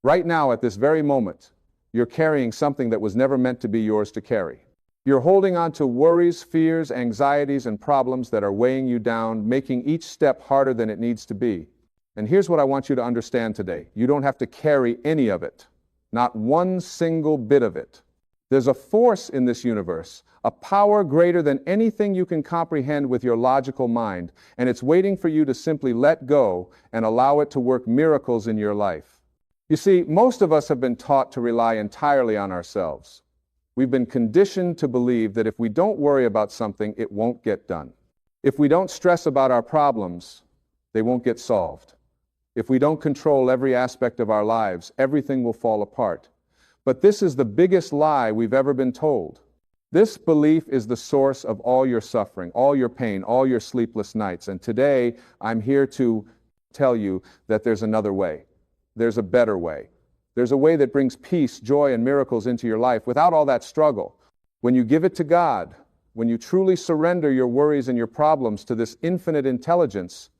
Right now, at this very moment, you're carrying something that was never meant to be yours to carry. You're holding on to worries, fears, anxieties, and problems that are weighing you down, making each step harder than it needs to be. And here's what I want you to understand today. You don't have to carry any of it, not one single bit of it. There's a force in this universe, a power greater than anything you can comprehend with your logical mind, and it's waiting for you to simply let go and allow it to work miracles in your life. You see, most of us have been taught to rely entirely on ourselves. We've been conditioned to believe that if we don't worry about something, it won't get done. If we don't stress about our problems, they won't get solved. If we don't control every aspect of our lives, everything will fall apart. But this is the biggest lie we've ever been told. This belief is the source of all your suffering, all your pain, all your sleepless nights. And today, I'm here to tell you that there's another way. There's a better way. There's a way that brings peace, joy, and miracles into your life without all that struggle. When you give it to God, when you truly surrender your worries and your problems to this infinite intelligence,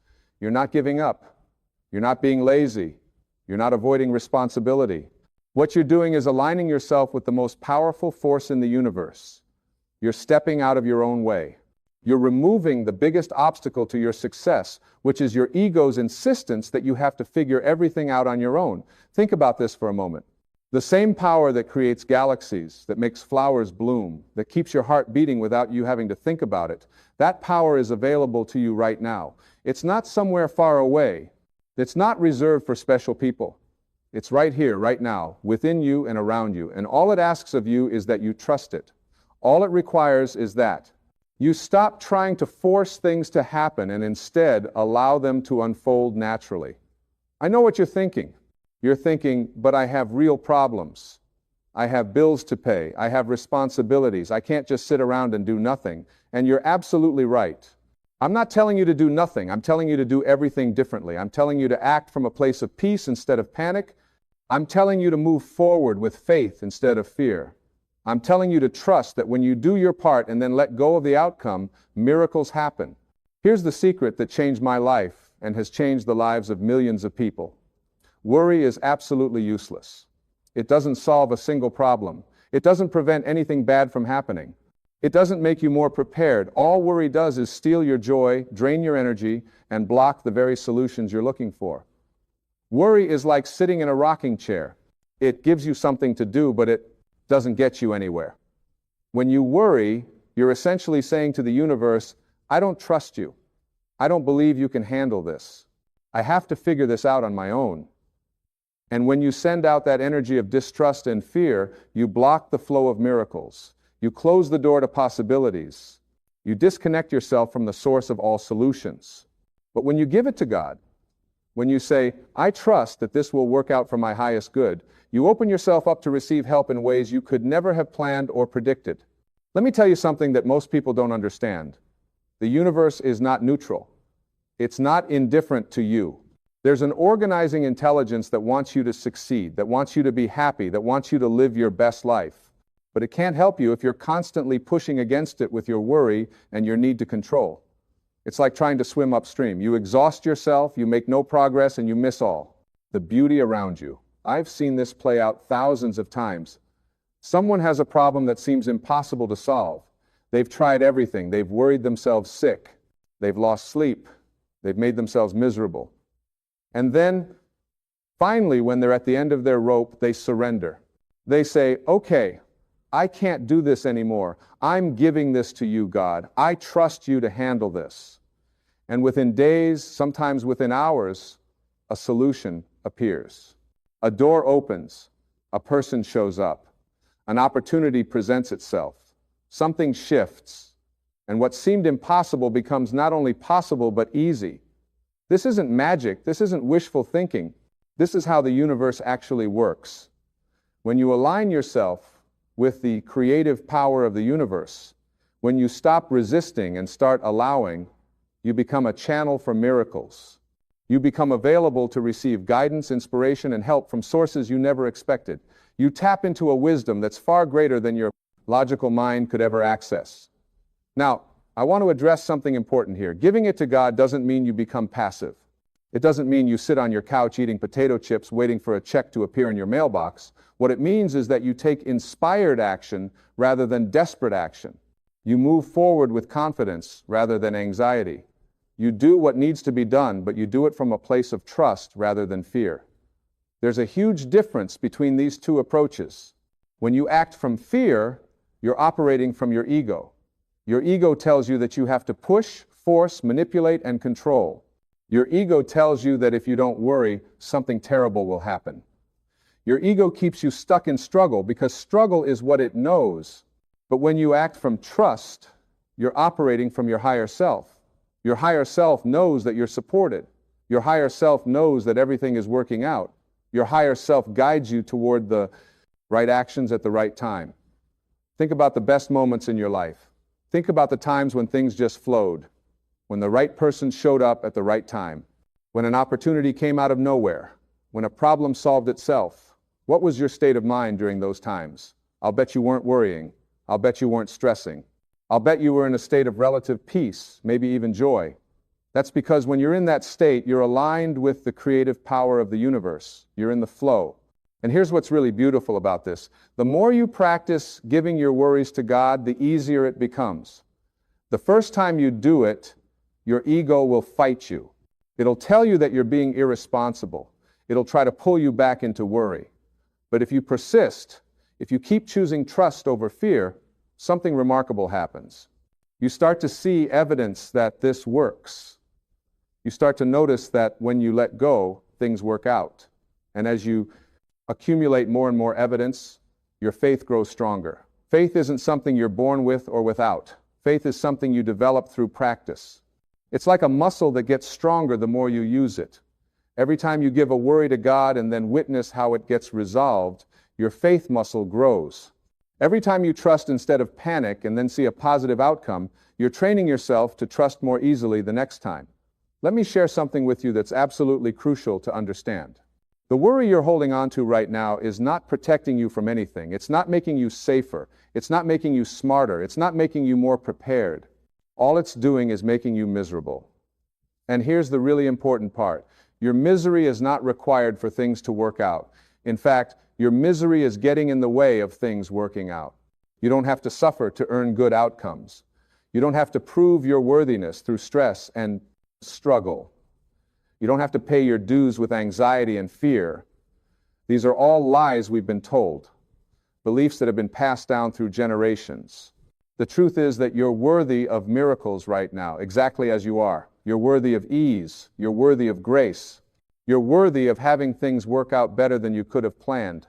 you're not giving up. You're not being lazy. You're not avoiding responsibility. What you're doing is aligning yourself with the most powerful force in the universe. You're stepping out of your own way. You're removing the biggest obstacle to your success, which is your ego's insistence that you have to figure everything out on your own. Think about this for a moment. The same power that creates galaxies, that makes flowers bloom, that keeps your heart beating without you having to think about it, that power is available to you right now. It's not somewhere far away. It's not reserved for special people. It's right here, right now, within you and around you. And all it asks of you is that you trust it. All it requires is that you stop trying to force things to happen and instead allow them to unfold naturally. I know what you're thinking. You're thinking, but I have real problems. I have bills to pay. I have responsibilities. I can't just sit around and do nothing. And you're absolutely right. I'm not telling you to do nothing. I'm telling you to do everything differently. I'm telling you to act from a place of peace instead of panic. I'm telling you to move forward with faith instead of fear. I'm telling you to trust that when you do your part and then let go of the outcome, miracles happen. Here's the secret that changed my life and has changed the lives of millions of people. Worry is absolutely useless. It doesn't solve a single problem. It doesn't prevent anything bad from happening. It doesn't make you more prepared. All worry does is steal your joy, drain your energy, and block the very solutions you're looking for. Worry is like sitting in a rocking chair. It gives you something to do, but it doesn't get you anywhere. When you worry, you're essentially saying to the universe, I don't trust you. I don't believe you can handle this. I have to figure this out on my own. And when you send out that energy of distrust and fear, you block the flow of miracles. You close the door to possibilities. You disconnect yourself from the source of all solutions. But when you give it to God, when you say, I trust that this will work out for my highest good, you open yourself up to receive help in ways you could never have planned or predicted. Let me tell you something that most people don't understand. The universe is not neutral. It's not indifferent to you. There's an organizing intelligence that wants you to succeed, that wants you to be happy, that wants you to live your best life. But it can't help you if you're constantly pushing against it with your worry and your need to control. It's like trying to swim upstream. You exhaust yourself, you make no progress, and you miss all the beauty around you. I've seen this play out thousands of times. Someone has a problem that seems impossible to solve. They've tried everything. They've worried themselves sick. They've lost sleep. They've made themselves miserable. And then, finally, when they're at the end of their rope, they surrender. They say, okay, I can't do this anymore. I'm giving this to you, God. I trust you to handle this. And within days, sometimes within hours, a solution appears. A door opens. A person shows up. An opportunity presents itself. Something shifts. And what seemed impossible becomes not only possible, but easy. This isn't magic. This isn't wishful thinking. This is how the universe actually works. When you align yourself with the creative power of the universe, when you stop resisting and start allowing, you become a channel for miracles. You become available to receive guidance, inspiration, and help from sources you never expected. You tap into a wisdom that's far greater than your logical mind could ever access. Now, I want to address something important here. Giving it to God doesn't mean you become passive. It doesn't mean you sit on your couch eating potato chips waiting for a check to appear in your mailbox. What it means is that you take inspired action rather than desperate action. You move forward with confidence rather than anxiety. You do what needs to be done, but you do it from a place of trust rather than fear. There's a huge difference between these two approaches. When you act from fear, you're operating from your ego. Your ego tells you that you have to push, force, manipulate, and control. Your ego tells you that if you don't worry, something terrible will happen. Your ego keeps you stuck in struggle because struggle is what it knows. But when you act from trust, you're operating from your higher self. Your higher self knows that you're supported. Your higher self knows that everything is working out. Your higher self guides you toward the right actions at the right time. Think about the best moments in your life. Think about the times when things just flowed, when the right person showed up at the right time, when an opportunity came out of nowhere, when a problem solved itself. What was your state of mind during those times? I'll bet you weren't worrying. I'll bet you weren't stressing. I'll bet you were in a state of relative peace, maybe even joy. That's because when you're in that state, you're aligned with the creative power of the universe. You're in the flow. And here's what's really beautiful about this. The more you practice giving your worries to God, the easier it becomes. The first time you do it, your ego will fight you. It'll tell you that you're being irresponsible. It'll try to pull you back into worry. But if you persist, if you keep choosing trust over fear, something remarkable happens. You start to see evidence that this works. You start to notice that when you let go, things work out. And as you accumulate more and more evidence, your faith grows stronger. Faith isn't something you're born with or without. Faith is something you develop through practice. It's like a muscle that gets stronger the more you use it. Every time you give a worry to God and then witness how it gets resolved, your faith muscle grows. Every time you trust instead of panic and then see a positive outcome, you're training yourself to trust more easily the next time. Let me share something with you that's absolutely crucial to understand. The worry you're holding on to right now is not protecting you from anything. It's not making you safer. It's not making you smarter. It's not making you more prepared. All it's doing is making you miserable. And here's the really important part. Your misery is not required for things to work out. In fact, your misery is getting in the way of things working out. You don't have to suffer to earn good outcomes. You don't have to prove your worthiness through stress and struggle. You don't have to pay your dues with anxiety and fear. These are all lies we've been told, beliefs that have been passed down through generations. The truth is that you're worthy of miracles right now, exactly as you are. You're worthy of ease. You're worthy of grace. You're worthy of having things work out better than you could have planned.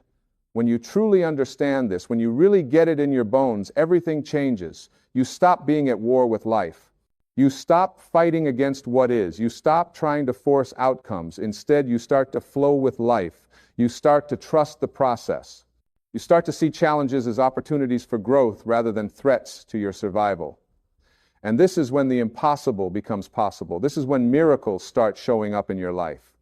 When you truly understand this, when you really get it in your bones, everything changes. You stop being at war with life. You stop fighting against what is. You stop trying to force outcomes. Instead, you start to flow with life. You start to trust the process. You start to see challenges as opportunities for growth rather than threats to your survival. And this is when the impossible becomes possible. This is when miracles start showing up in your life.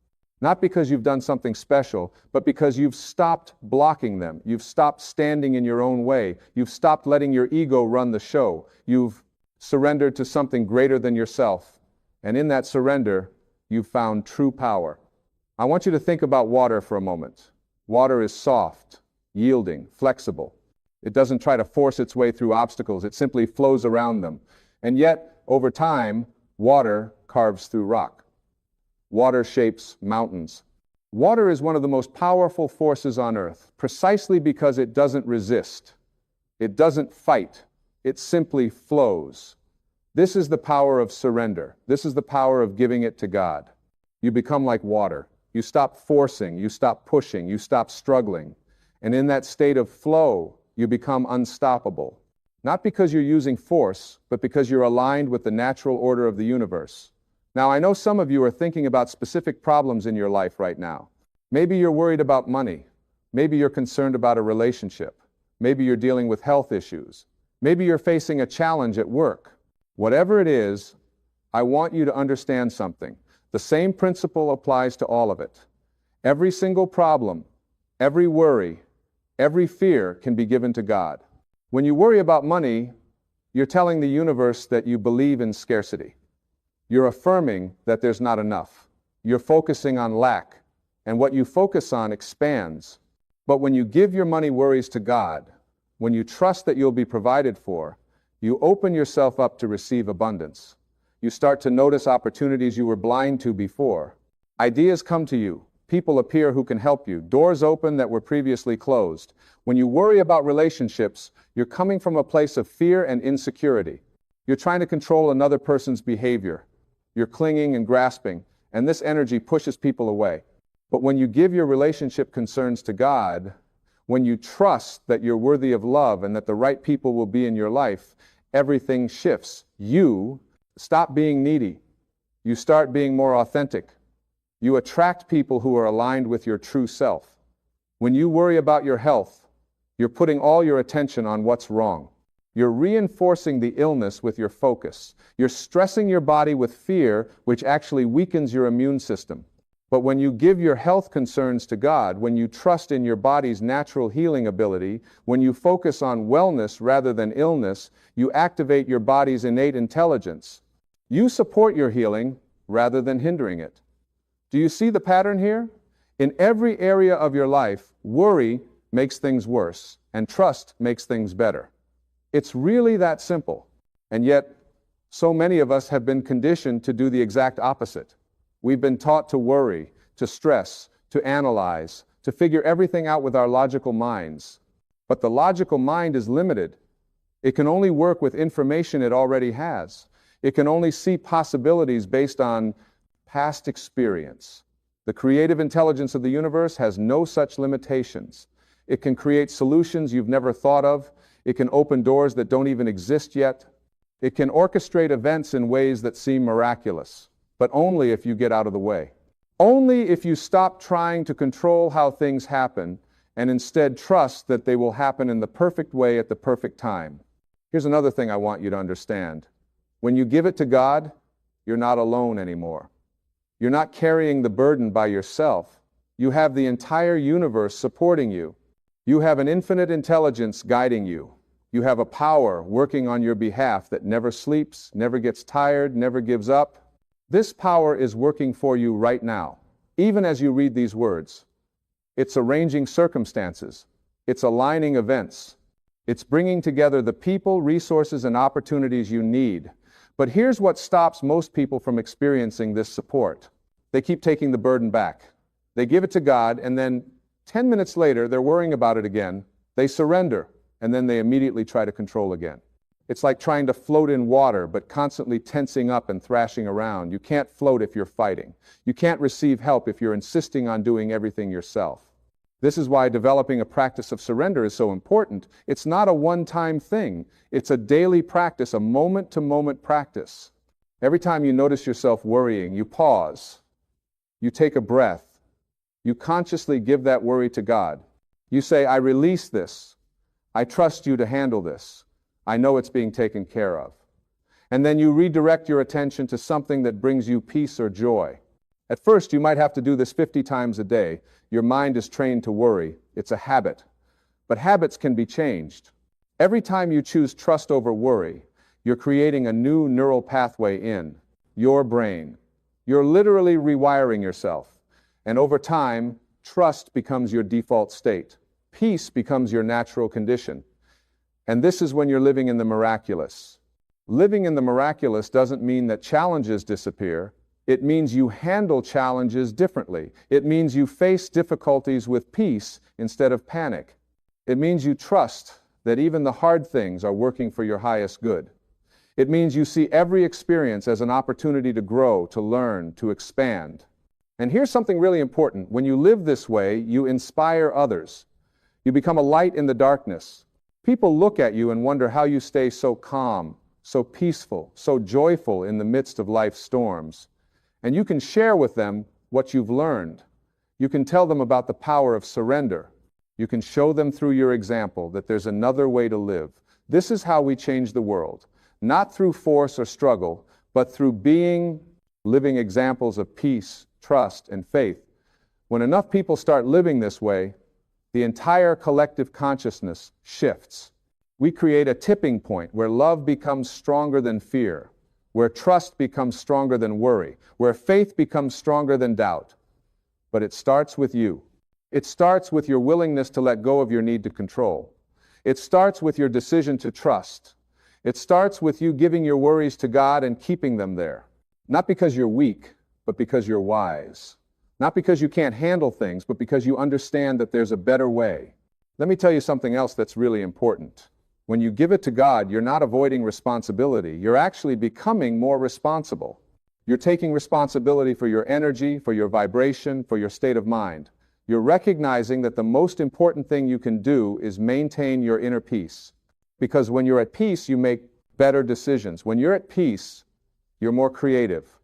Not because you've done something special, but because you've stopped blocking them. You've stopped standing in your own way. You've stopped letting your ego run the show. You've surrendered to something greater than yourself. And in that surrender, you've found true power. I want you to think about water for a moment. Water is soft, yielding, flexible. It doesn't try to force its way through obstacles. It simply flows around them. And yet, over time, water carves through rock. Water shapes mountains. Water is one of the most powerful forces on earth, precisely because it doesn't resist. It doesn't fight. It simply flows. This is the power of surrender. This is the power of giving it to God. You become like water. You stop forcing. You stop pushing. You stop struggling. And in that state of flow, you become unstoppable. Not because you're using force, but because you're aligned with the natural order of the universe. Now, I know some of you are thinking about specific problems in your life right now. Maybe you're worried about money. Maybe you're concerned about a relationship. Maybe you're dealing with health issues. Maybe you're facing a challenge at work. Whatever it is, I want you to understand something. The same principle applies to all of it. Every single problem, every worry, every fear can be given to God. When you worry about money, you're telling the universe that you believe in scarcity. You're affirming that there's not enough. you're focusing on lack, and what you focus on expands. But when you give your money worries to God, when you trust that you'll be provided for, you open yourself up to receive abundance. You start to notice opportunities you were blind to before. Ideas come to you. People appear who can help you. Doors open that were previously closed. When you worry about relationships, you're coming from a place of fear and insecurity. You're trying to control another person's behavior. You're clinging and grasping, and this energy pushes people away. But when you give your relationship concerns to God, when you trust that you're worthy of love and that the right people will be in your life, everything shifts. You stop being needy. You start being more authentic. You attract people who are aligned with your true self. When you worry about your health, you're putting all your attention on what's wrong. You're reinforcing the illness with your focus. You're stressing your body with fear, which actually weakens your immune system. But when you give your health concerns to God, when you trust in your body's natural healing ability, when you focus on wellness rather than illness, you activate your body's innate intelligence. You support your healing rather than hindering it. Do you see the pattern here? In every area of your life, worry makes things worse, and trust makes things better. It's really that simple. And yet, so many of us have been conditioned to do the exact opposite. We've been taught to worry, to stress, to analyze, to figure everything out with our logical minds. But the logical mind is limited. It can only work with information it already has. It can only see possibilities based on past experience. The creative intelligence of the universe has no such limitations. It can create solutions you've never thought of. It can open doors that don't even exist yet. It can orchestrate events in ways that seem miraculous, but only if you get out of the way. Only if you stop trying to control how things happen and instead trust that they will happen in the perfect way at the perfect time. Here's another thing I want you to understand. When you give it to God, you're not alone anymore. You're not carrying the burden by yourself. You have the entire universe supporting you. You have an infinite intelligence guiding you. You have a power working on your behalf that never sleeps, never gets tired, never gives up. This power is working for you right now, even as you read these words. It's arranging circumstances. It's aligning events. It's bringing together the people, resources, and opportunities you need. But here's what stops most people from experiencing this support. They keep taking the burden back. They give it to God, and then 10 minutes later, they're worrying about it again. They surrender, and then they immediately try to control again. It's like trying to float in water, but constantly tensing up and thrashing around. You can't float if you're fighting. You can't receive help if you're insisting on doing everything yourself. This is why developing a practice of surrender is so important. It's not a one-time thing. It's a daily practice, a moment-to-moment practice. Every time you notice yourself worrying, you pause. You take a breath. You consciously give that worry to God. You say, I release this. I trust you to handle this. I know it's being taken care of. And then you redirect your attention to something that brings you peace or joy. At first, you might have to do this 50 times a day. Your mind is trained to worry. It's a habit. But habits can be changed. Every time you choose trust over worry, you're creating a new neural pathway in your brain. You're literally rewiring yourself. And over time, trust becomes your default state. Peace becomes your natural condition. And this is when you're living in the miraculous. Living in the miraculous doesn't mean that challenges disappear. It means you handle challenges differently. It means you face difficulties with peace instead of panic. It means you trust that even the hard things are working for your highest good. It means you see every experience as an opportunity to grow, to learn, to expand. And here's something really important. When you live this way, you inspire others. You become a light in the darkness. People look at you and wonder how you stay so calm, so peaceful, so joyful in the midst of life's storms. And you can share with them what you've learned. You can tell them about the power of surrender. You can show them through your example that there's another way to live. This is how we change the world. Not through force or struggle, but through being living examples of peace, trust, and faith. When enough people start living this way, the entire collective consciousness shifts. We create a tipping point where love becomes stronger than fear, where trust becomes stronger than worry, where faith becomes stronger than doubt. But it starts with you. It starts with your willingness to let go of your need to control. It starts with your decision to trust. It starts with you giving your worries to God and keeping them there. Not because you're weak, but because you're wise. Not because you can't handle things, but because you understand that there's a better way. Let me tell you something else that's really important. When you give it to God, you're not avoiding responsibility. You're actually becoming more responsible. You're taking responsibility for your energy, for your vibration, for your state of mind. You're recognizing that the most important thing you can do is maintain your inner peace. Because when you're at peace, you make better decisions. When you're at peace, you're more creative.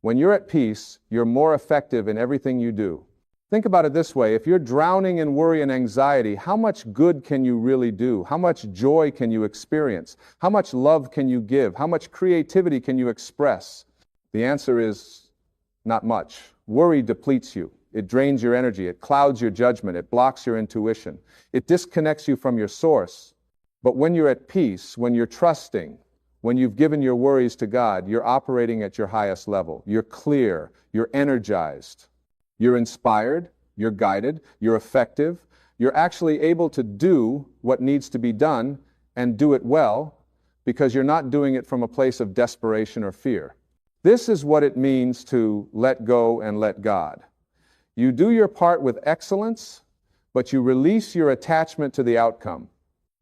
When you're at peace, you're more effective in everything you do. Think about it this way. If you're drowning in worry and anxiety, how much good can you really do? How much joy can you experience? How much love can you give? How much creativity can you express? The answer is not much. Worry depletes you. It drains your energy. It clouds your judgment. It blocks your intuition. It disconnects you from your source. But when you're at peace, when you're trusting, when you've given your worries to God, you're operating at your highest level. You're clear. You're energized. You're inspired. You're guided. You're effective. You're actually able to do what needs to be done and do it well because you're not doing it from a place of desperation or fear. This is what it means to let go and let God. You do your part with excellence, but you release your attachment to the outcome.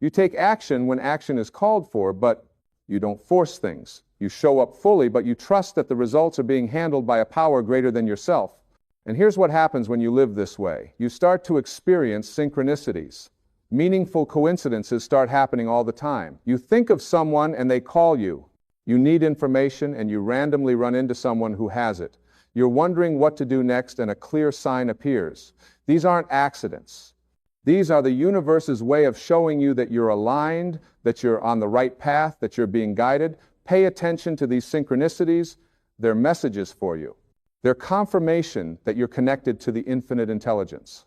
You take action when action is called for, but you don't force things. You show up fully, but you trust that the results are being handled by a power greater than yourself. And here's what happens when you live this way. You start to experience synchronicities. Meaningful coincidences start happening all the time. You think of someone and they call you. You need information and you randomly run into someone who has it. You're wondering what to do next and a clear sign appears. These aren't accidents. These are the universe's way of showing you that you're aligned, that you're on the right path, that you're being guided. Pay attention to these synchronicities. They're messages for you. They're confirmation that you're connected to the infinite intelligence.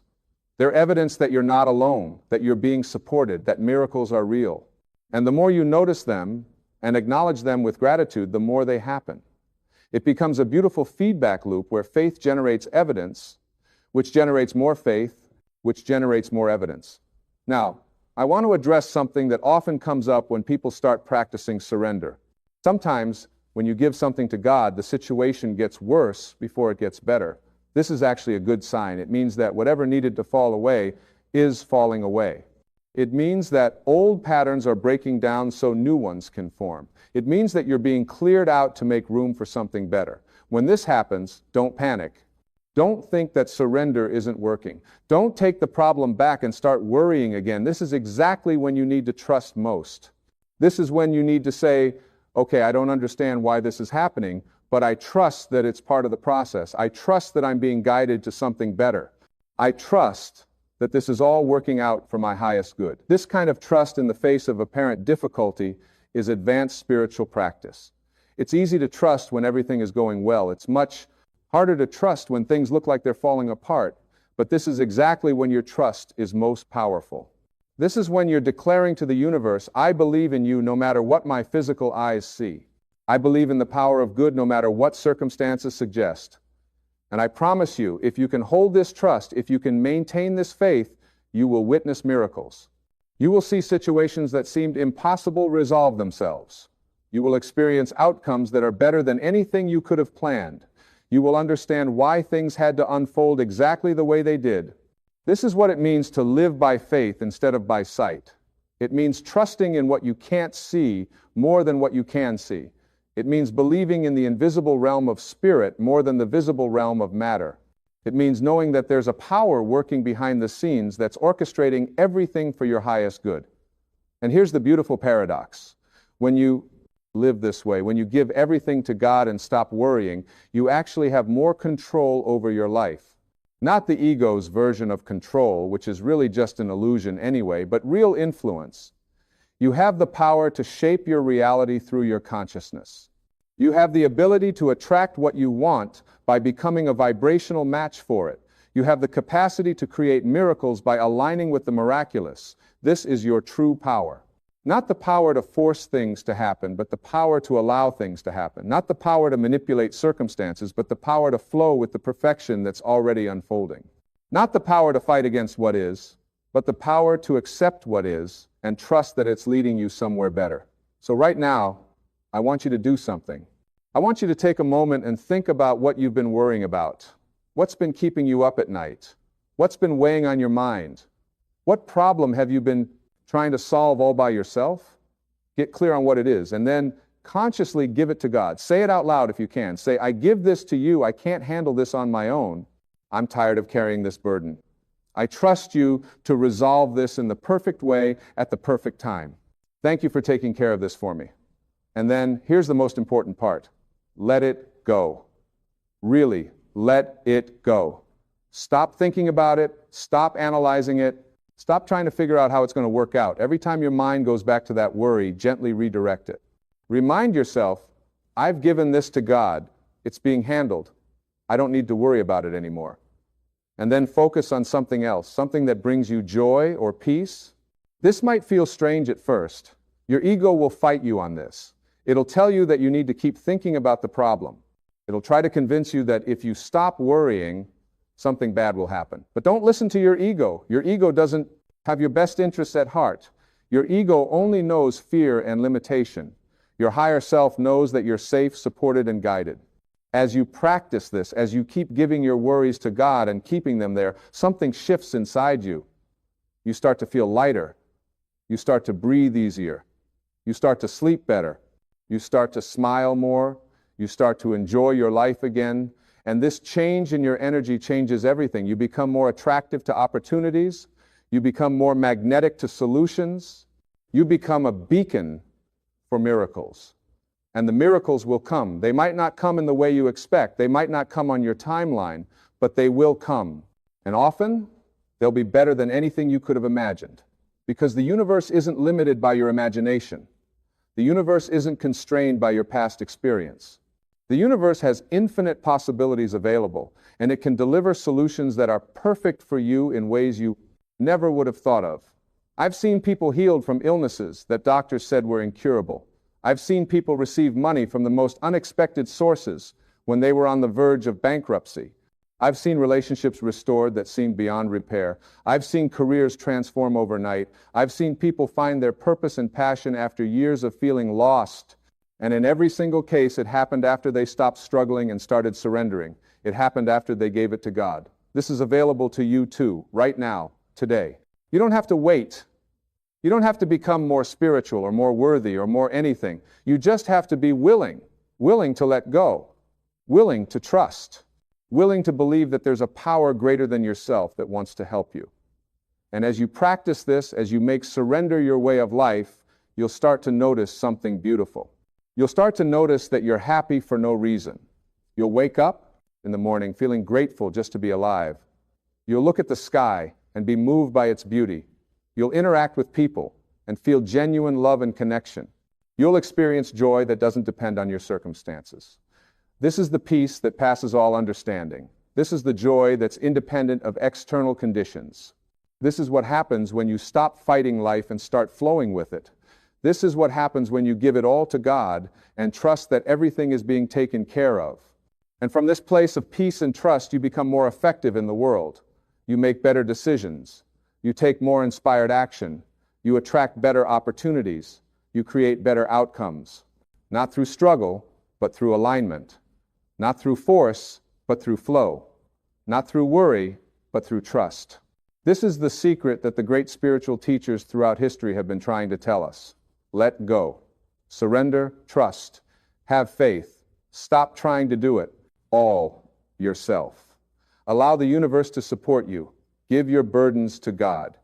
They're evidence that you're not alone, that you're being supported, that miracles are real. And the more you notice them and acknowledge them with gratitude, the more they happen. It becomes a beautiful feedback loop where faith generates evidence, which generates more faith, which generates more evidence. Now, I want to address something that often comes up when people start practicing surrender. Sometimes, when you give something to God, the situation gets worse before it gets better. This is actually a good sign. It means that whatever needed to fall away is falling away. It means that old patterns are breaking down so new ones can form. It means that you're being cleared out to make room for something better. When this happens, don't panic. Don't think that surrender isn't working. Don't take the problem back and start worrying again. This is exactly when you need to trust most. This is when you need to say, okay, I don't understand why this is happening, but I trust that it's part of the process. I trust that I'm being guided to something better. I trust that this is all working out for my highest good. This kind of trust in the face of apparent difficulty is advanced spiritual practice. It's easy to trust when everything is going well. It's much harder to trust when things look like they're falling apart, but this is exactly when your trust is most powerful. This is when you're declaring to the universe, I believe in you no matter what my physical eyes see. I believe in the power of good no matter what circumstances suggest. And I promise you, if you can hold this trust, if you can maintain this faith, you will witness miracles. You will see situations that seemed impossible resolve themselves. You will experience outcomes that are better than anything you could have planned. You will understand why things had to unfold exactly the way they did. This is what it means to live by faith instead of by sight. It means trusting in what you can't see more than what you can see. It means believing in the invisible realm of spirit more than the visible realm of matter. It means knowing that there's a power working behind the scenes that's orchestrating everything for your highest good. And here's the beautiful paradox. When you live this way, when you give everything to God and stop worrying, you actually have more control over your life. Not the ego's version of control, which is really just an illusion anyway, but real influence. You have the power to shape your reality through your consciousness. You have the ability to attract what you want by becoming a vibrational match for it. You have the capacity to create miracles by aligning with the miraculous. This is your true power. Not the power to force things to happen, but the power to allow things to happen. Not the power to manipulate circumstances, but the power to flow with the perfection that's already unfolding. Not the power to fight against what is, but the power to accept what is and trust that it's leading you somewhere better. So right now, I want you to do something. I want you to take a moment and think about what you've been worrying about. What's been keeping you up at night? What's been weighing on your mind? What problem have you been trying to solve all by yourself? Get clear on what it is, and then consciously give it to God. Say it out loud if you can. Say, I give this to you. I can't handle this on my own. I'm tired of carrying this burden. I trust you to resolve this in the perfect way at the perfect time. Thank you for taking care of this for me. And then here's the most important part. Let it go. Really, let it go. Stop thinking about it. Stop analyzing it. Stop trying to figure out how it's going to work out. Every time your mind goes back to that worry, gently redirect it. Remind yourself, I've given this to God. It's being handled. I don't need to worry about it anymore. And then focus on something else, something that brings you joy or peace. This might feel strange at first. Your ego will fight you on this. It'll tell you that you need to keep thinking about the problem. It'll try to convince you that if you stop worrying, something bad will happen. But don't listen to your ego. Your ego doesn't have your best interests at heart. Your ego only knows fear and limitation. Your higher self knows that you're safe, supported, and guided. As you practice this, as you keep giving your worries to God and keeping them there, something shifts inside you. You start to feel lighter. You start to breathe easier. You start to sleep better. You start to smile more. You start to enjoy your life again. And this change in your energy changes everything. You become more attractive to opportunities. You become more magnetic to solutions. You become a beacon for miracles. And the miracles will come. They might not come in the way you expect. They might not come on your timeline, but they will come. And often, they'll be better than anything you could have imagined. Because the universe isn't limited by your imagination. The universe isn't constrained by your past experience. The universe has infinite possibilities available, and it can deliver solutions that are perfect for you in ways you never would have thought of. I've seen people healed from illnesses that doctors said were incurable. I've seen people receive money from the most unexpected sources when they were on the verge of bankruptcy. I've seen relationships restored that seemed beyond repair. I've seen careers transform overnight. I've seen people find their purpose and passion after years of feeling lost. And in every single case, it happened after they stopped struggling and started surrendering. It happened after they gave it to God. This is available to you too, right now, today. You don't have to wait. You don't have to become more spiritual or more worthy or more anything. You just have to be willing to let go, willing to trust, willing to believe that there's a power greater than yourself that wants to help you. And as you practice this, as you make surrender your way of life, you'll start to notice something beautiful. You'll start to notice that you're happy for no reason. You'll wake up in the morning feeling grateful just to be alive. You'll look at the sky and be moved by its beauty. You'll interact with people and feel genuine love and connection. You'll experience joy that doesn't depend on your circumstances. This is the peace that passes all understanding. This is the joy that's independent of external conditions. This is what happens when you stop fighting life and start flowing with it. This is what happens when you give it all to God and trust that everything is being taken care of. And from this place of peace and trust, you become more effective in the world. You make better decisions. You take more inspired action. You attract better opportunities. You create better outcomes. Not through struggle, but through alignment. Not through force, but through flow. Not through worry, but through trust. This is the secret that the great spiritual teachers throughout history have been trying to tell us. Let go. Surrender, trust. Have faith. Stop trying to do it all yourself. Allow the universe to support you. Give your burdens to God.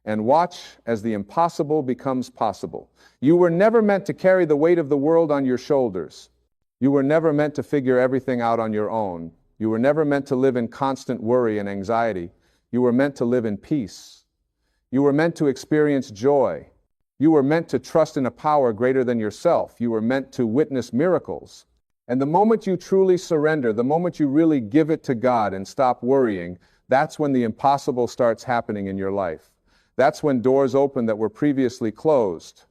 And watch as the impossible becomes possible. You were never meant to carry the weight of the world on your shoulders. You were never meant to figure everything out on your own. You were never meant to live in constant worry and anxiety. You were meant to live in peace. You were meant to experience joy. You were meant to trust in a power greater than yourself. You were meant to witness miracles. And the moment you truly surrender, the moment you really give it to God and stop worrying, that's when the impossible starts happening in your life. That's when doors open that were previously closed.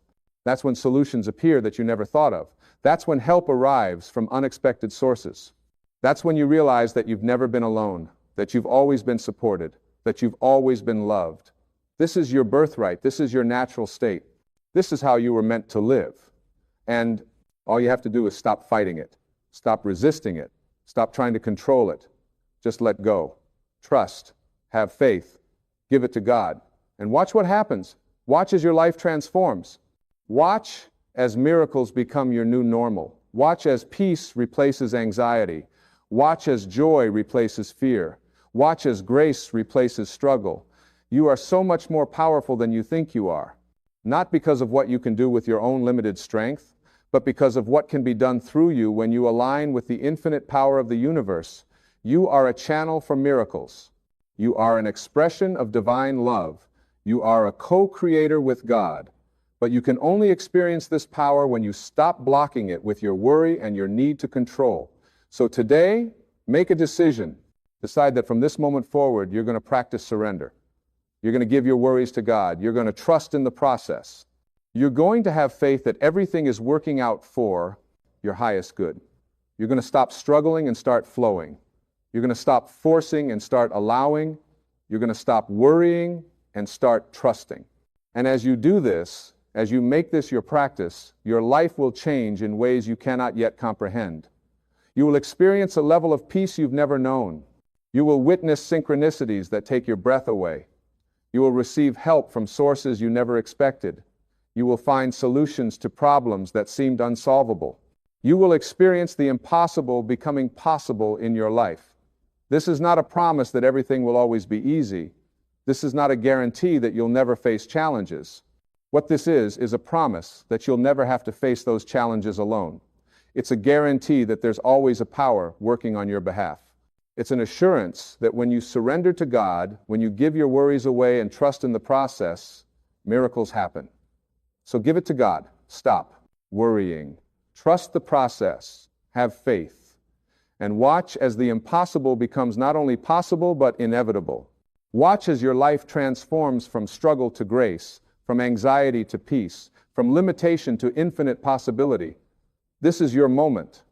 That's when solutions appear that you never thought of. That's when help arrives from unexpected sources. That's when you realize that you've never been alone, that you've always been supported, that you've always been loved. This is your birthright. This is your natural state. This is how you were meant to live. And all you have to do is stop fighting it. Stop resisting it. Stop trying to control it. Just let go. Trust. Have faith. Give it to God. And watch what happens. Watch as your life transforms. Watch as miracles become your new normal. Watch as peace replaces anxiety. Watch as joy replaces fear. Watch as grace replaces struggle. You are so much more powerful than you think you are. Not because of what you can do with your own limited strength, but because of what can be done through you when you align with the infinite power of the universe. You are a channel for miracles. You are an expression of divine love. You are a co-creator with God. But you can only experience this power when you stop blocking it with your worry and your need to control. So today, make a decision. Decide that from this moment forward, you're going to practice surrender. You're going to give your worries to God. You're going to trust in the process. You're going to have faith that everything is working out for your highest good. You're going to stop struggling and start flowing. You're going to stop forcing and start allowing. You're going to stop worrying and start trusting. And as you do this, as you make this your practice, your life will change in ways you cannot yet comprehend. You will experience a level of peace you've never known. You will witness synchronicities that take your breath away. You will receive help from sources you never expected. You will find solutions to problems that seemed unsolvable. You will experience the impossible becoming possible in your life. This is not a promise that everything will always be easy. This is not a guarantee that you'll never face challenges. What this is a promise that you'll never have to face those challenges alone. It's a guarantee that there's always a power working on your behalf. It's an assurance that when you surrender to God, when you give your worries away and trust in the process, miracles happen. So give it to God. Stop worrying. Trust the process. Have faith. And watch as the impossible becomes not only possible, but inevitable. Watch as your life transforms from struggle to grace, from anxiety to peace, from limitation to infinite possibility. This is your moment.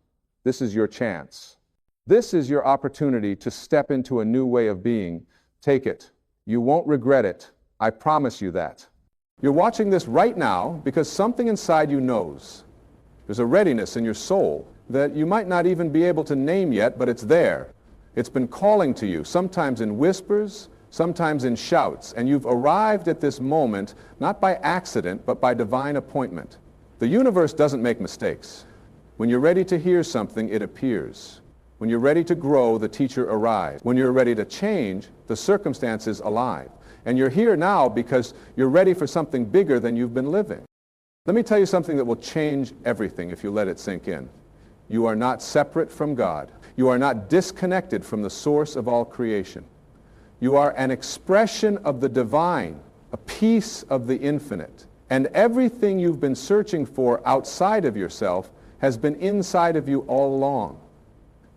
This is your chance. This is your opportunity to step into a new way of being. Take it. You won't regret it. I promise you that. You're watching this right now because something inside you knows. There's a readiness in your soul that you might not even be able to name yet, but it's there. It's been calling to you, sometimes in whispers, sometimes in shouts, and you've arrived at this moment not by accident, but by divine appointment. The universe doesn't make mistakes. When you're ready to hear something, it appears. When you're ready to grow, the teacher arrives. When you're ready to change, the circumstances align. And you're here now because you're ready for something bigger than you've been living. Let me tell you something that will change everything if you let it sink in. You are not separate from God. You are not disconnected from the source of all creation. You are an expression of the divine, a piece of the infinite. And everything you've been searching for outside of yourself has been inside of you all along.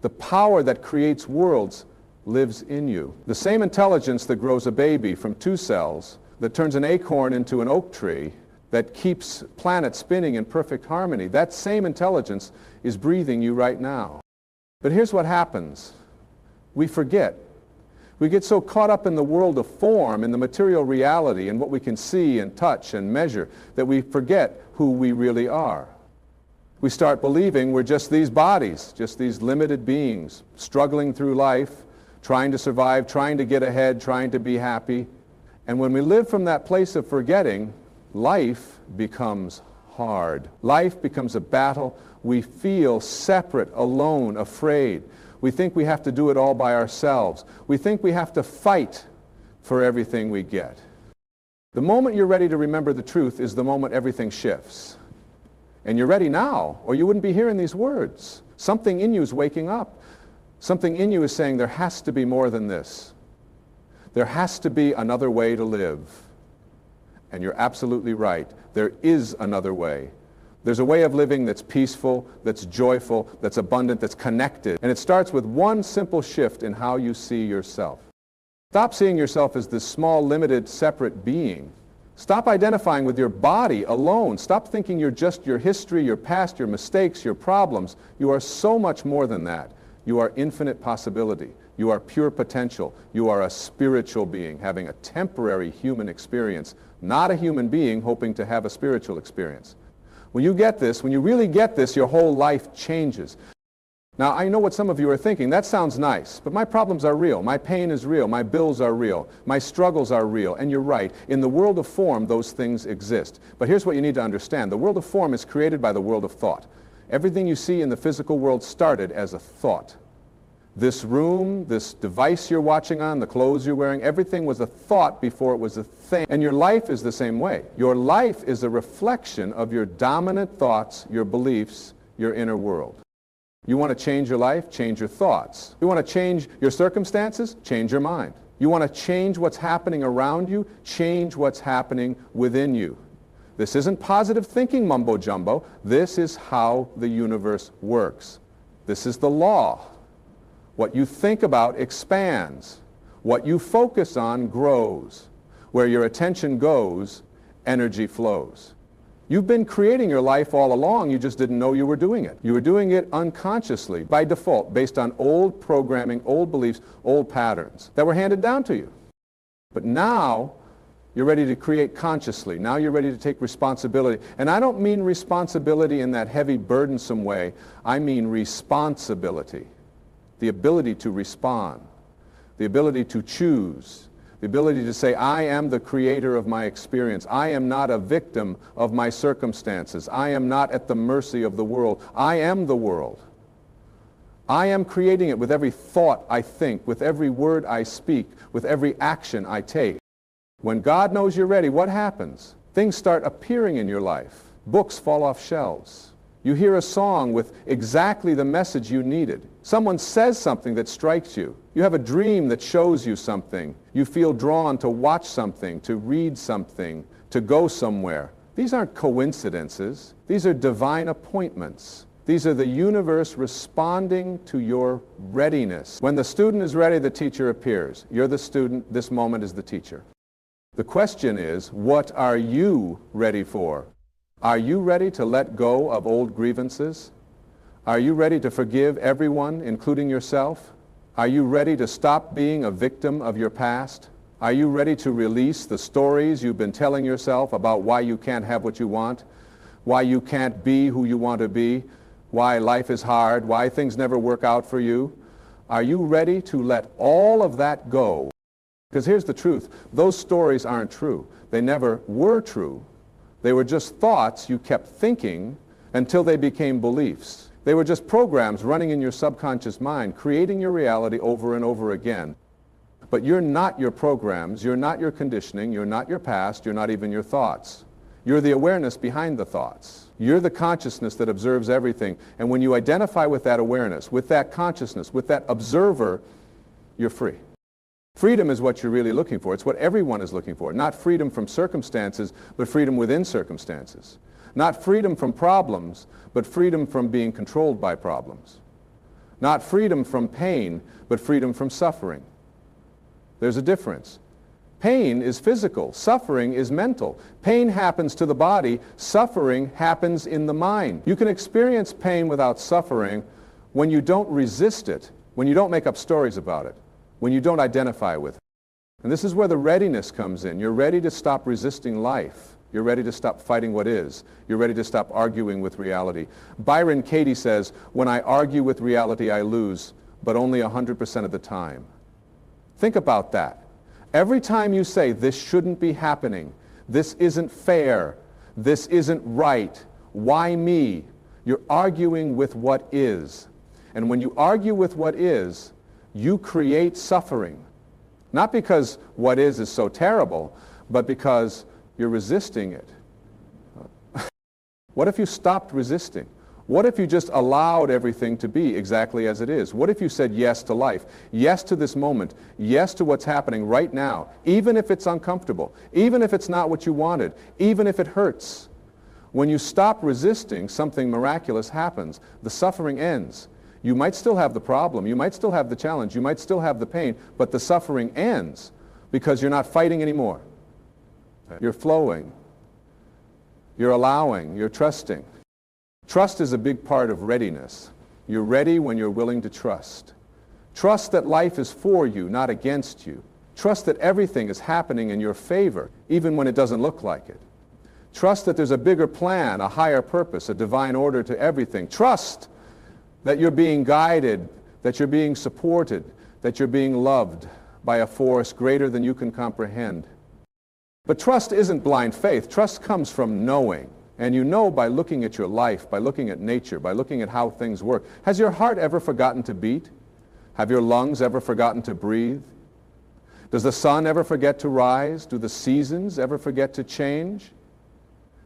The power that creates worlds lives in you. The same intelligence that grows a baby from 2 cells, that turns an acorn into an oak tree, that keeps planets spinning in perfect harmony, that same intelligence is breathing you right now. But here's what happens. We forget. We get so caught up in the world of form, in the material reality, and what we can see and touch and measure, that we forget who we really are. We start believing we're just these bodies, just these limited beings, struggling through life, trying to survive, trying to get ahead, trying to be happy. And when we live from that place of forgetting, life becomes hard. Life becomes a battle. We feel separate, alone, afraid. We think we have to do it all by ourselves. We think we have to fight for everything we get. The moment you're ready to remember the truth is the moment everything shifts. And you're ready now, or you wouldn't be hearing these words. Something in you is waking up. Something in you is saying there has to be more than this. There has to be another way to live. And you're absolutely right. There is another way. There's a way of living that's peaceful, that's joyful, that's abundant, that's connected. And it starts with one simple shift in how you see yourself. Stop seeing yourself as this small, limited, separate being. Stop identifying with your body alone. Stop thinking you're just your history, your past, your mistakes, your problems. You are so much more than that. You are infinite possibility. You are pure potential. You are a spiritual being having a temporary human experience, not a human being hoping to have a spiritual experience. When you get this, when you really get this, your whole life changes. Now, I know what some of you are thinking. That sounds nice, but my problems are real. My pain is real. My bills are real. My struggles are real. And you're right. In the world of form, those things exist. But here's what you need to understand. The world of form is created by the world of thought. Everything you see in the physical world started as a thought. This room, this device you're watching on, the clothes you're wearing, everything was a thought before it was a thing. And your life is the same way. Your life is a reflection of your dominant thoughts, your beliefs, your inner world. You want to change your life? Change your thoughts. You want to change your circumstances? Change your mind. You want to change what's happening around you? Change what's happening within you. This isn't positive thinking mumbo jumbo. This is how the universe works. This is the law. What you think about expands. What you focus on grows. Where your attention goes, energy flows. You've been creating your life all along, you just didn't know you were doing it. You were doing it unconsciously, by default, based on old programming, old beliefs, old patterns that were handed down to you. But now, you're ready to create consciously. Now you're ready to take responsibility. And I don't mean responsibility in that heavy, burdensome way. I mean responsibility. The ability to respond. The ability to choose. The ability to say, I am the creator of my experience. I am not a victim of my circumstances. I am not at the mercy of the world. I am the world. I am creating it with every thought I think, with every word I speak, with every action I take. When God knows you're ready, what happens? Things start appearing in your life. Books fall off shelves. You hear a song with exactly the message you needed. Someone says something that strikes you. You have a dream that shows you something. You feel drawn to watch something, to read something, to go somewhere. These aren't coincidences. These are divine appointments. These are the universe responding to your readiness. When the student is ready, the teacher appears. You're the student. This moment is the teacher. The question is, what are you ready for? Are you ready to let go of old grievances? Are you ready to forgive everyone, including yourself? Are you ready to stop being a victim of your past? Are you ready to release the stories you've been telling yourself about why you can't have what you want, why you can't be who you want to be, why life is hard, why things never work out for you? Are you ready to let all of that go? Because here's the truth. Those stories aren't true. They never were true. They were just thoughts you kept thinking until they became beliefs. They were just programs running in your subconscious mind, creating your reality over and over again. But you're not your programs, you're not your conditioning, you're not your past, you're not even your thoughts. You're the awareness behind the thoughts. You're the consciousness that observes everything. And when you identify with that awareness, with that consciousness, with that observer, you're free. Freedom is what you're really looking for. It's what everyone is looking for. Not freedom from circumstances, but freedom within circumstances. Not freedom from problems, but freedom from being controlled by problems. Not freedom from pain, but freedom from suffering. There's a difference. Pain is physical. Suffering is mental. Pain happens to the body. Suffering happens in the mind. You can experience pain without suffering when you don't resist it, when you don't make up stories about it, when you don't identify with it. And this is where the readiness comes in. You're ready to stop resisting life. You're ready to stop fighting what is. You're ready to stop arguing with reality. Byron Katie says, when I argue with reality, I lose, but only 100% of the time. Think about that. Every time you say, this shouldn't be happening, this isn't fair, this isn't right, why me? You're arguing with what is. And when you argue with what is, you create suffering. Not because what is so terrible, but because you're resisting it. What if you stopped resisting? What if you just allowed everything to be exactly as it is? What if you said yes to life, yes to this moment, yes to what's happening right now, even if it's uncomfortable, even if it's not what you wanted, even if it hurts? When you stop resisting, something miraculous happens. The suffering ends. You might still have the problem, you might still have the challenge, you might still have the pain, but the suffering ends because you're not fighting anymore. You're flowing. You're allowing. You're trusting. Trust is a big part of readiness. You're ready when you're willing to trust. Trust that life is for you, not against you. Trust that everything is happening in your favor, even when it doesn't look like it. Trust that there's a bigger plan, a higher purpose, a divine order to everything. Trust that you're being guided, that you're being supported, that you're being loved by a force greater than you can comprehend. But trust isn't blind faith. Trust comes from knowing. And you know by looking at your life, by looking at nature, by looking at how things work. Has your heart ever forgotten to beat? Have your lungs ever forgotten to breathe? Does the sun ever forget to rise? Do the seasons ever forget to change?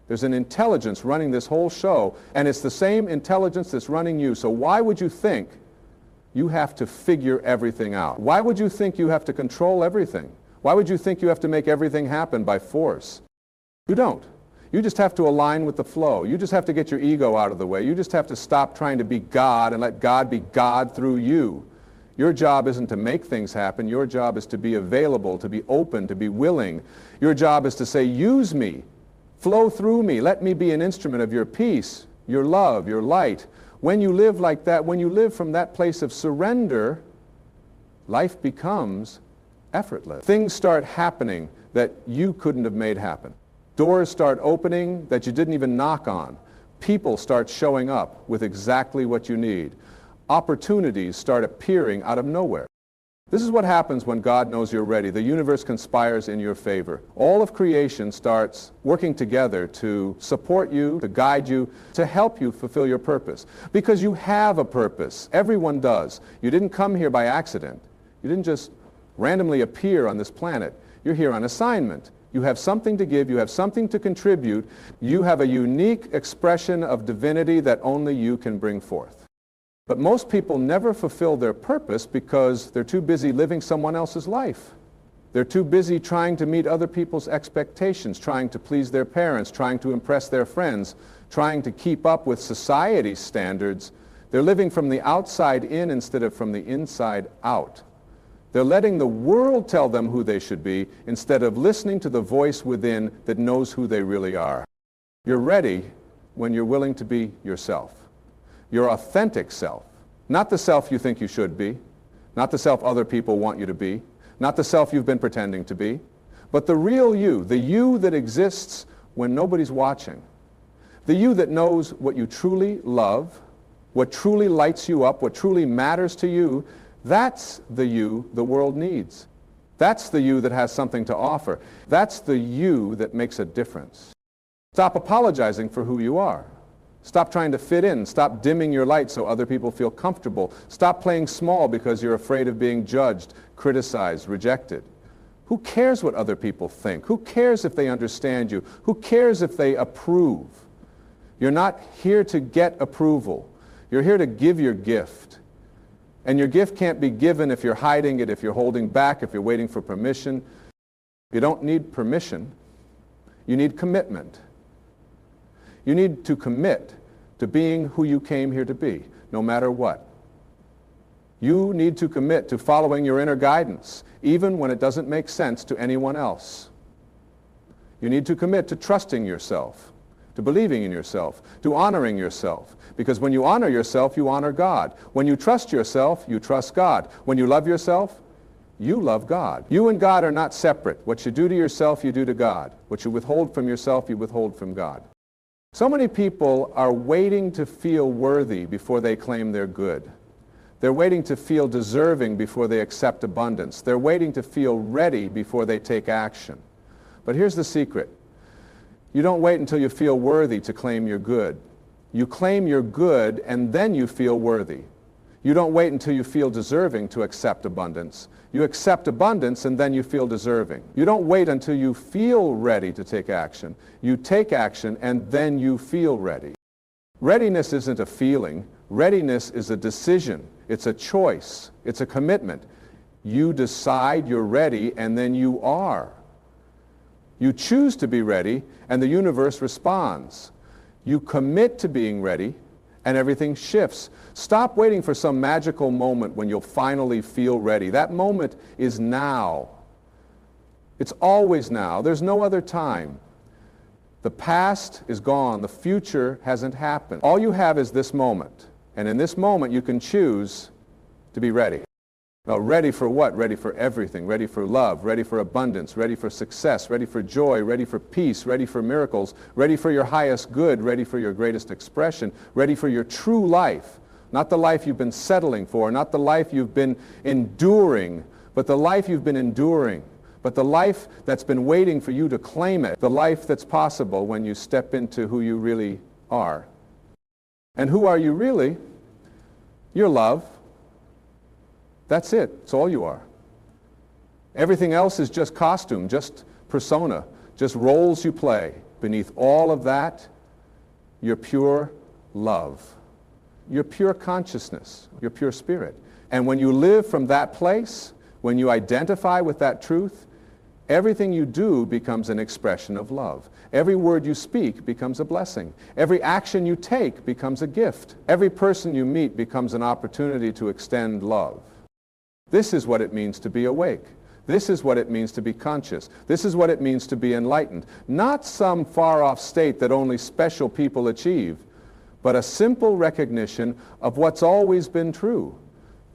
There's an intelligence running this whole show, and it's the same intelligence that's running you. So why would you think you have to figure everything out? Why would you think you have to control everything? Why would you think you have to make everything happen by force? You don't. You just have to align with the flow. You just have to get your ego out of the way. You just have to stop trying to be God and let God be God through you. Your job isn't to make things happen. Your job is to be available, to be open, to be willing. Your job is to say, use me, flow through me, let me be an instrument of your peace, your love, your light. When you live like that, when you live from that place of surrender, life becomes effortless. Things start happening that you couldn't have made happen. Doors start opening that you didn't even knock on. People start showing up with exactly what you need. Opportunities start appearing out of nowhere. This is what happens when God knows you're ready. The universe conspires in your favor. All of creation starts working together to support you, to guide you, to help you fulfill your purpose. Because you have a purpose. Everyone does. You didn't come here by accident. You didn't just randomly appear on this planet. You're here on assignment. You have something to give. You have something to contribute. You have a unique expression of divinity that only you can bring forth. But most people never fulfill their purpose because they're too busy living someone else's life. They're too busy trying to meet other people's expectations, trying to please their parents, trying to impress their friends, trying to keep up with society's standards. They're living from the outside in instead of from the inside out. They're letting the world tell them who they should be instead of listening to the voice within that knows who they really are. You're ready when you're willing to be yourself. Your authentic self. Not the self you think you should be, not the self other people want you to be, not the self you've been pretending to be, but the real you, the you that exists when nobody's watching. The you that knows what you truly love, what truly lights you up, what truly matters to you. That's the you the world needs. That's the you that has something to offer. That's the you that makes a difference. Stop apologizing for who you are. Stop trying to fit in. Stop dimming your light so other people feel comfortable. Stop playing small because you're afraid of being judged, criticized, rejected. Who cares what other people think? Who cares if they understand you? Who cares if they approve? You're not here to get approval. You're here to give your gift. And your gift can't be given if you're hiding it, if you're holding back, if you're waiting for permission. You don't need permission. You need commitment. You need to commit to being who you came here to be, no matter what. You need to commit to following your inner guidance, even when it doesn't make sense to anyone else. You need to commit to trusting yourself, to believing in yourself, to honoring yourself. Because when you honor yourself, you honor God. When you trust yourself, you trust God. When you love yourself, you love God. You and God are not separate. What you do to yourself, you do to God. What you withhold from yourself, you withhold from God. So many people are waiting to feel worthy before they claim they're good. They're waiting to feel deserving before they accept abundance. They're waiting to feel ready before they take action. But here's the secret. You don't wait until you feel worthy to claim you're good. You claim you're good and then you feel worthy. You don't wait until you feel deserving to accept abundance. You accept abundance and then you feel deserving. You don't wait until you feel ready to take action. You take action and then you feel ready. Readiness isn't a feeling. Readiness is a decision. It's a choice. It's a commitment. You decide you're ready and then you are. You choose to be ready and the universe responds. You commit to being ready and everything shifts. Stop waiting for some magical moment when you'll finally feel ready. That moment is now. It's always now. There's no other time. The past is gone. The future hasn't happened. All you have is this moment. And in this moment, you can choose to be ready. Now, ready for what? Ready for everything. Ready for love, ready for abundance, ready for success, ready for joy, ready for peace, ready for miracles, ready for your highest good, ready for your greatest expression, ready for your true life. Not the life you've been settling for, not the life you've been enduring, but the life you've been enduring. But the life that's been waiting for you to claim it. The life that's possible when you step into who you really are. And who are you really? You're love. That's it. It's all you are. Everything else is just costume, just persona, just roles you play. Beneath all of that, you're pure love. You're pure consciousness. You're pure spirit. And when you live from that place, when you identify with that truth, everything you do becomes an expression of love. Every word you speak becomes a blessing. Every action you take becomes a gift. Every person you meet becomes an opportunity to extend love. This is what it means to be awake. This is what it means to be conscious. This is what it means to be enlightened. Not some far-off state that only special people achieve, but a simple recognition of what's always been true.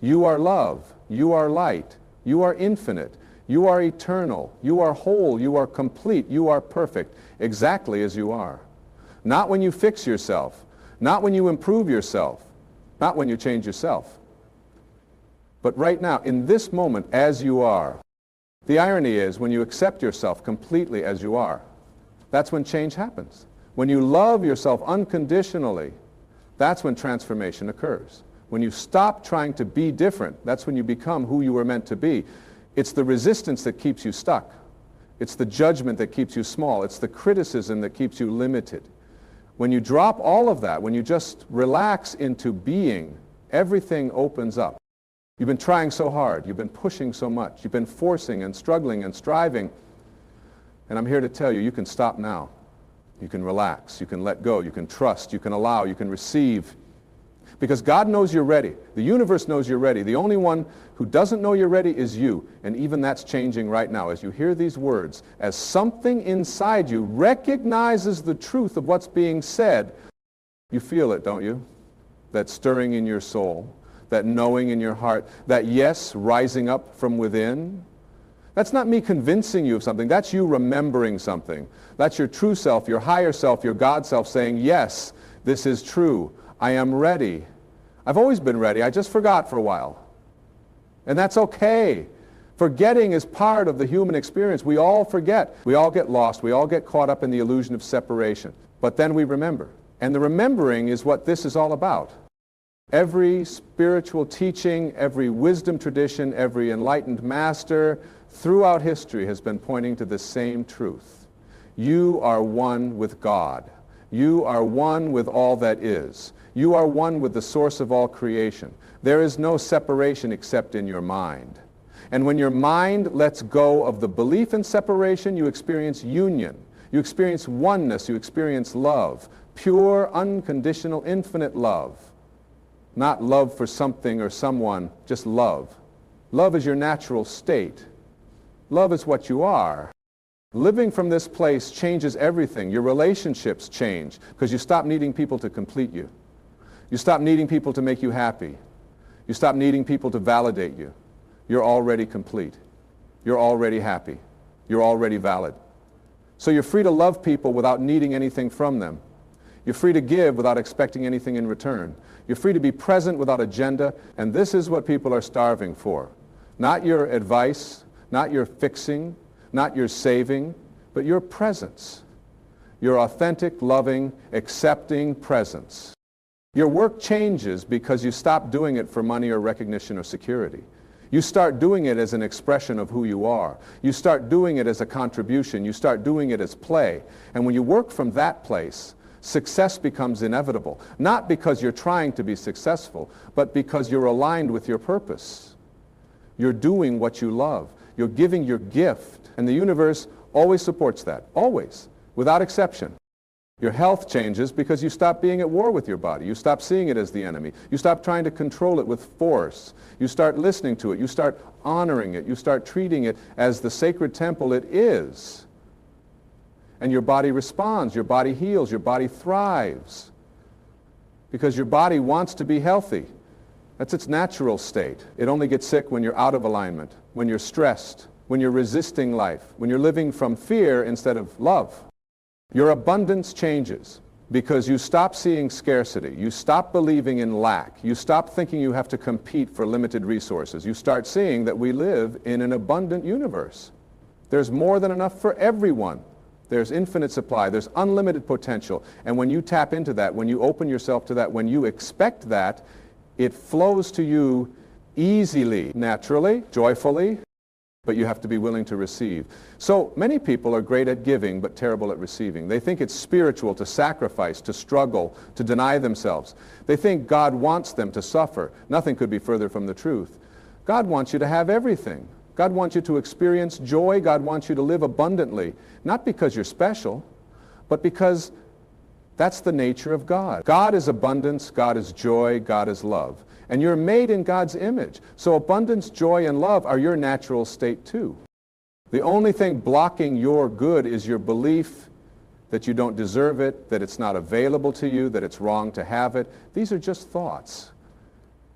You are love. You are light. You are infinite. You are eternal. You are whole. You are complete. You are perfect, exactly as you are. Not when you fix yourself. Not when you improve yourself. Not when you change yourself. But right now, in this moment, as you are. The irony is, when you accept yourself completely as you are, that's when change happens. When you love yourself unconditionally, that's when transformation occurs. When you stop trying to be different, that's when you become who you were meant to be. It's the resistance that keeps you stuck. It's the judgment that keeps you small. It's the criticism that keeps you limited. When you drop all of that, when you just relax into being, everything opens up. You've been trying so hard. You've been pushing so much. You've been forcing and struggling and striving. And I'm here to tell you, you can stop now. You can relax. You can let go. You can trust. You can allow. You can receive. Because God knows you're ready. The universe knows you're ready. The only one who doesn't know you're ready is you. And even that's changing right now. As you hear these words, as something inside you recognizes the truth of what's being said, you feel it, don't you? That stirring in your soul. That knowing in your heart, that yes rising up from within. That's not me convincing you of something. That's you remembering something. That's your true self, your higher self, your God self saying, yes, this is true. I am ready. I've always been ready. I just forgot for a while. And that's okay. Forgetting is part of the human experience. We all forget. We all get lost. We all get caught up in the illusion of separation. But then we remember. And the remembering is what this is all about. Every spiritual teaching, every wisdom tradition, every enlightened master throughout history has been pointing to the same truth. You are one with God. You are one with all that is. You are one with the source of all creation. There is no separation except in your mind. And when your mind lets go of the belief in separation, you experience union. You experience oneness. You experience love. Pure, unconditional, infinite love. Not love for something or someone, just love. Love is your natural state. Love is what you are. Living from this place changes everything. Your relationships change because you stop needing people to complete you. You stop needing people to make you happy. You stop needing people to validate you. You're already complete. You're already happy. You're already valid. So you're free to love people without needing anything from them. You're free to give without expecting anything in return. You're free to be present without agenda, and this is what people are starving for. Not your advice, not your fixing, not your saving, but your presence. Your authentic, loving, accepting presence. Your work changes because you stop doing it for money or recognition or security. You start doing it as an expression of who you are. You start doing it as a contribution. You start doing it as play. And when you work from that place, success becomes inevitable, not because you're trying to be successful, but because you're aligned with your purpose. You're doing what you love. You're giving your gift, and the universe always supports that, always, without exception. Your health changes because you stop being at war with your body. You stop seeing it as the enemy. You stop trying to control it with force. You start listening to it. You start honoring it. You start treating it as the sacred temple it is. And your body responds. Your body heals. Your body thrives. Because your body wants to be healthy. That's its natural state. It only gets sick when you're out of alignment, when you're stressed, when you're resisting life, when you're living from fear instead of love. Your abundance changes because you stop seeing scarcity. You stop believing in lack. You stop thinking you have to compete for limited resources. You start seeing that we live in an abundant universe. There's more than enough for everyone. There's infinite supply. There's unlimited potential. And when you tap into that, when you open yourself to that, when you expect that, it flows to you easily, naturally, joyfully, but you have to be willing to receive. So many people are great at giving but terrible at receiving. They think it's spiritual to sacrifice, to struggle, to deny themselves. They think God wants them to suffer. Nothing could be further from the truth. God wants you to have everything. God wants you to experience joy. God wants you to live abundantly, not because you're special, but because that's the nature of God. God is abundance, God is joy, God is love. And you're made in God's image. So abundance, joy, and love are your natural state too. The only thing blocking your good is your belief that you don't deserve it, that it's not available to you, that it's wrong to have it. These are just thoughts.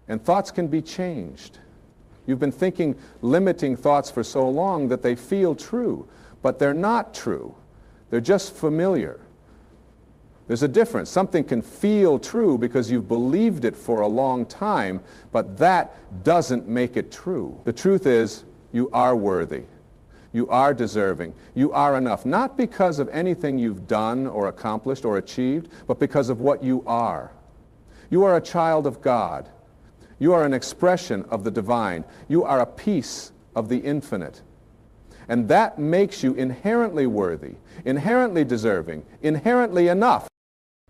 And thoughts can be changed. You've been thinking limiting thoughts for so long that they feel true, but they're not true. They're just familiar. There's a difference. Something can feel true because you've believed it for a long time, but that doesn't make it true. The truth is, you are worthy. You are deserving. You are enough, not because of anything you've done or accomplished or achieved, but because of what you are. You are a child of God. You are an expression of the divine. You are a piece of the infinite. And that makes you inherently worthy, inherently deserving, inherently enough.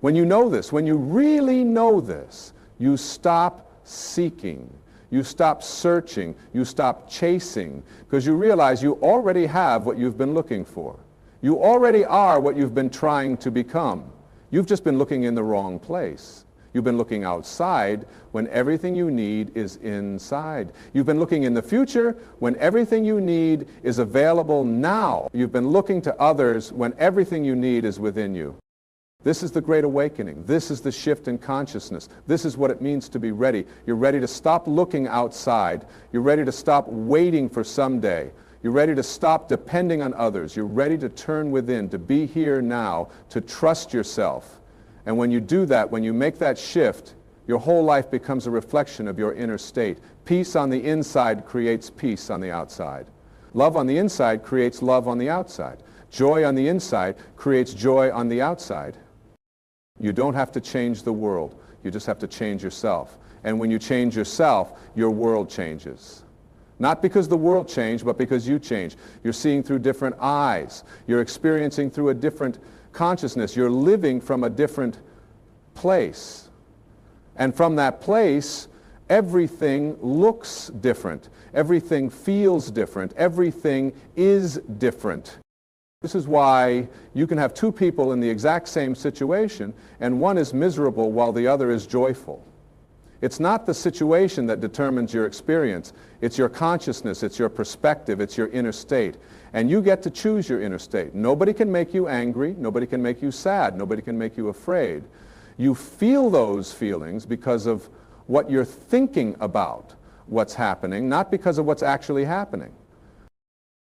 When you know this, when you really know this, you stop seeking, you stop searching, you stop chasing, because you realize you already have what you've been looking for. You already are what you've been trying to become. You've just been looking in the wrong place. You've been looking outside when everything you need is inside. You've been looking in the future when everything you need is available now. You've been looking to others when everything you need is within you. This is the Great Awakening. This is the shift in consciousness. This is what it means to be ready. You're ready to stop looking outside. You're ready to stop waiting for someday. You're ready to stop depending on others. You're ready to turn within, to be here now, to trust yourself. And when you do that, when you make that shift, your whole life becomes a reflection of your inner state. Peace on the inside creates peace on the outside. Love on the inside creates love on the outside. Joy on the inside creates joy on the outside. You don't have to change the world. You just have to change yourself. And when you change yourself, your world changes. Not because the world changed, but because you changed. You're seeing through different eyes. You're experiencing through a different consciousness. You're living from a different place. And from that place, everything looks different. Everything feels different. Everything is different. This is why you can have two people in the exact same situation, and one is miserable while the other is joyful. It's not the situation that determines your experience. It's your consciousness, it's your perspective, it's your inner state. And you get to choose your inner state. Nobody can make you angry, nobody can make you sad, nobody can make you afraid. You feel those feelings because of what you're thinking about what's happening, not because of what's actually happening.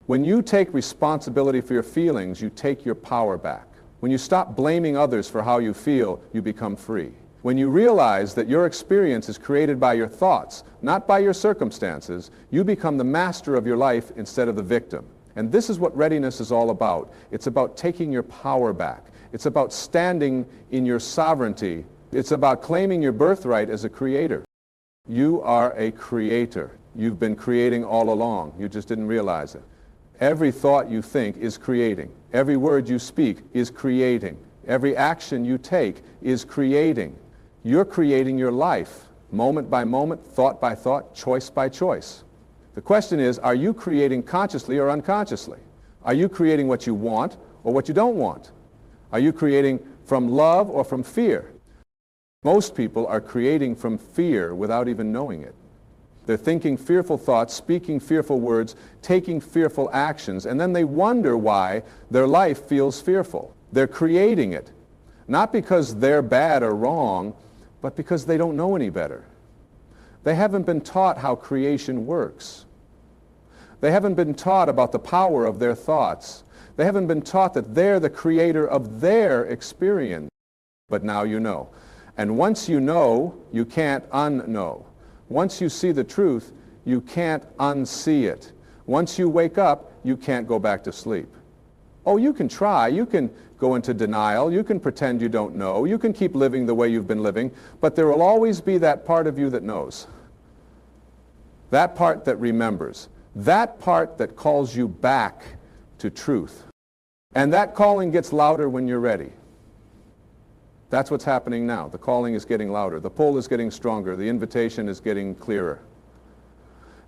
When you take responsibility for your feelings, you take your power back. When you stop blaming others for how you feel, you become free. When you realize that your experience is created by your thoughts, not by your circumstances, you become the master of your life instead of the victim. And this is what readiness is all about. It's about taking your power back. It's about standing in your sovereignty. It's about claiming your birthright as a creator. You are a creator. You've been creating all along. You just didn't realize it. Every thought you think is creating. Every word you speak is creating. Every action you take is creating. You're creating your life, moment by moment, thought by thought, choice by choice. The question is, are you creating consciously or unconsciously? Are you creating what you want or what you don't want? Are you creating From love or from fear? Most people are creating from fear without even knowing it. They're thinking fearful thoughts, speaking fearful words, taking fearful actions, and then they wonder why their life feels fearful. They're creating it, not because they're bad or wrong, but because they don't know any better. They haven't been taught how creation works. They haven't been taught about the power of their thoughts. They haven't been taught that they're the creator of their experience. But now you know. And once you know, you can't unknow. Once you see the truth, you can't unsee it. Once you wake up, you can't go back to sleep. Oh, you can try. You can go into denial. You can pretend you don't know. You can keep living the way you've been living. But there will always be that part of you that knows. That part that remembers. That part that calls you back to truth. And that calling gets louder when you're ready. That's what's happening now. The calling is getting louder. The pull is getting stronger. The invitation is getting clearer.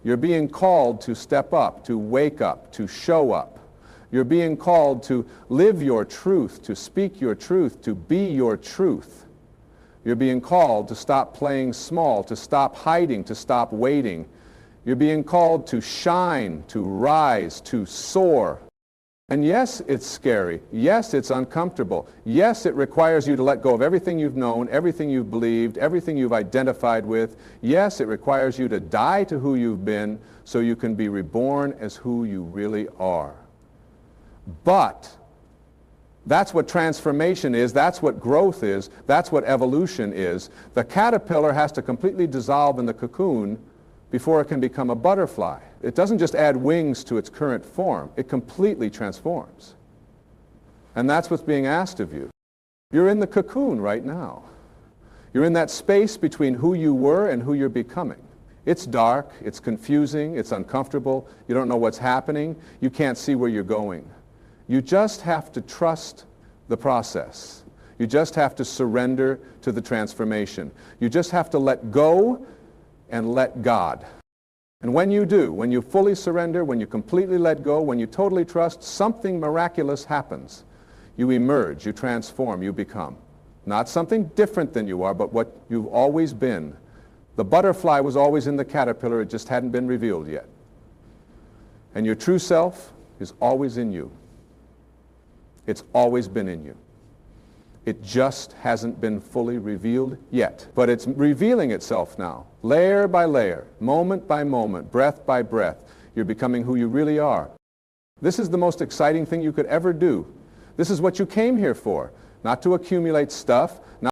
You're being called to step up, to wake up, to show up. You're being called to live your truth, to speak your truth, to be your truth. You're being called to stop playing small, to stop hiding, to stop waiting. You're being called to shine, to rise, to soar. And yes, it's scary. Yes, it's uncomfortable. Yes, it requires you to let go of everything you've known, everything you've believed, everything you've identified with. Yes, it requires you to die to who you've been so you can be reborn as who you really are. But that's what transformation is. That's what growth is. That's what evolution is. The caterpillar has to completely dissolve in the cocoon before it can become a butterfly. It doesn't just add wings to its current form. It completely transforms. And that's what's being asked of you. You're in the cocoon right now. You're in that space between who you were and who you're becoming. It's dark, it's confusing, it's uncomfortable, you don't know what's happening, you can't see where you're going. You just have to trust the process. You just have to surrender to the transformation. You just have to let go and let God. And when you do, when you fully surrender, when you completely let go, when you totally trust, something miraculous happens. You emerge, you transform, you become. Not something different than you are, but what you've always been. The butterfly was always in the caterpillar, it just hadn't been revealed yet. And your true self is always in you. It's always been in you. It just hasn't been fully revealed yet. But it's revealing itself now, layer by layer, moment by moment, breath by breath. You're becoming who you really are. This is the most exciting thing you could ever do. This is what you came here for, not to accumulate stuff, not